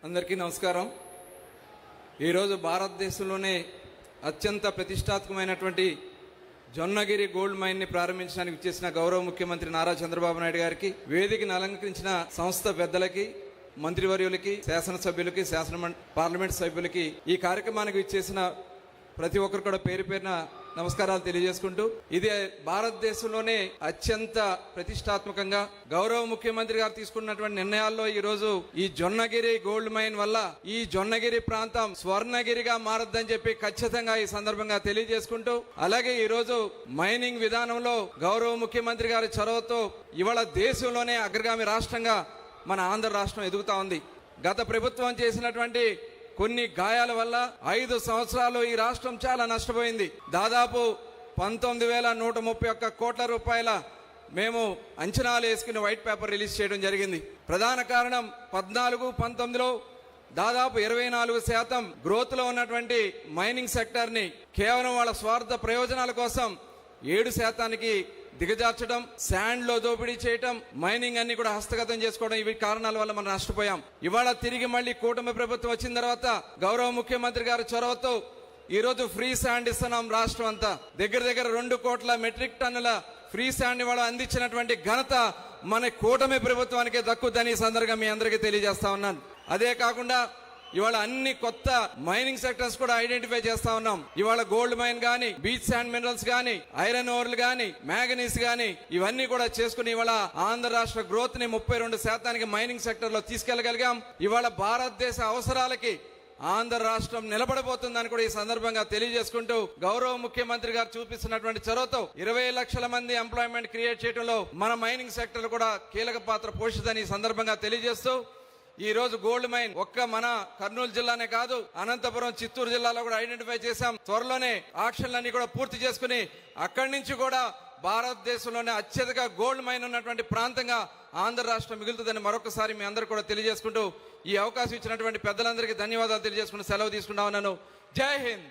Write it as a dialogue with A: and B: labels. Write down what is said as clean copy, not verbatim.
A: అందరికీ నమస్కారం. ఈరోజు భారతదేశంలోనే అత్యంత ప్రతిష్టాత్మకమైనటువంటి జొన్నగిరి గోల్డ్ మైన్ని ప్రారంభించడానికి చేసిన గౌరవ ముఖ్యమంత్రి నారా చంద్రబాబు నాయుడు గారికి, వేదికను అలంకరించిన సంస్థ పెద్దలకి, మంత్రివర్యులకి, శాసనసభ్యులకి, పార్లమెంట్ సభ్యులకి, ఈ కార్యక్రమానికి ఇచ్చేసిన ప్రతి ఒక్కరు కూడా పేరు పేరున నమస్కారాలు తెలియజేసుకుంటూ, ఇది భారతదేశంలోనే అత్యంత ప్రతిష్టాత్మకంగా గౌరవ ముఖ్యమంత్రి గారు తీసుకున్నటువంటి నిర్ణయాల్లో ఈ రోజు ఈ జొన్నగిరి గోల్డ్ మైన్ వల్ల ఈ జొన్నగిరి ప్రాంతం స్వర్ణగిరిగా మారద్దని చెప్పి ఖచ్చితంగా ఈ సందర్భంగా తెలియజేసుకుంటూ, అలాగే ఈ రోజు మైనింగ్ విధానంలో గౌరవ ముఖ్యమంత్రి గారి చొరవతో ఇవాళ దేశంలోనే అగ్రగామి రాష్ట్రంగా మన ఆంధ్ర రాష్ట్రం ఎదుగుతా ఉంది. గత ప్రభుత్వం చేసినటువంటి కొన్ని గాయాల వల్ల 5 సంవత్సరాలు ఈ రాష్ట్రం చాలా నష్టపోయింది. దాదాపు 19,131 కోట్ల రూపాయల మేము అంచనాలు వేసుకుని వైట్ పేపర్ రిలీజ్ చేయడం జరిగింది. ప్రధాన కారణం 14-19లో దాదాపు 24% గ్రోత్ లో ఉన్నటువంటి మైనింగ్ సెక్టర్ ని కేవలం వాళ్ళ స్వార్థ ప్రయోజనాల కోసం 7%కి దిగజార్చడం, శాండ్ లో దోపిడీ చేయటం, మైనింగ్ అన్ని కూడా హస్తగతం చేసుకోవడం, ఇవి కారణాల వల్ల మనం నష్టపోయాం. ఇవాళ తిరిగి మళ్ళీ కూటమి ప్రభుత్వం వచ్చిన తర్వాత గౌరవ ముఖ్యమంత్రి గారి చొరవతో ఈ రోజు ఫ్రీ శాండ్ ఇస్తున్నాం. రాష్ట్రం అంతా దగ్గర 2 కోట్ల మెట్రిక్ టన్నుల ఫ్రీ శాండ్ ఇవాళ అందించినటువంటి ఘనత మన కూటమి ప్రభుత్వానికే దక్కుద్దని ఈ సందర్భంగా మీ అందరికీ తెలియజేస్తా ఉన్నాను. అదే కాకుండా ఇవాళ అన్ని కొత్త మైనింగ్ సెక్టర్స్ కూడా ఐడెంటిఫై చేస్తా ఉన్నాం. ఇవాళ గోల్డ్ మైన్ గానీ, బీచ్ శాండ్ మినరల్స్ గానీ, ఐరన్ ఓర్లు గానీ, మ్యాగనీస్ గానీ, ఇవన్నీ కూడా చేసుకుని ఇవాళ ఆంధ్ర రాష్ట్ర గ్రోత్ ని 32% మైనింగ్ సెక్టర్ లో తీసుకెళ్లగలిగాం. ఇవాళ భారతదేశ అవసరాలకి ఆంధ్ర రాష్ట్రం నిలబడబోతుందని కూడా ఈ సందర్భంగా తెలియజేసుకుంటూ, గౌరవ ముఖ్యమంత్రి గారు చూపిస్తున్నటువంటి చొరవతో 20 లక్షల మంది ఎంప్లాయ్మెంట్ క్రియేట్ చేయడంలో మన మైనింగ్ సెక్టర్ కూడా కీలక పాత్ర పోషిస్తుందని ఈ సందర్భంగా తెలియజేస్తూ, ఈ రోజు గోల్డ్ మైన్ ఒక్క మన కర్నూలు జిల్లానే కాదు, అనంతపురం, చిత్తూరు జిల్లాలో కూడా ఐడెంటిఫై చేశాం. త్వరలోనే ఆక్షన్లన్నీ కూడా పూర్తి చేసుకుని అక్కడి నుంచి కూడా భారతదేశంలోనే అత్యధిక గోల్డ్ మైన్ ఉన్నటువంటి ప్రాంతంగా ఆంధ్ర రాష్ట్రం మిగులుతుందని మరొకసారి మీ అందరూ కూడా తెలియజేసుకుంటూ, ఈ అవకాశం ఇచ్చినటువంటి పెద్దలందరికీ ధన్యవాదాలు తెలియజేసుకుంటూ సెలవు తీసుకుంటా ఉన్నాను. జై హింద్.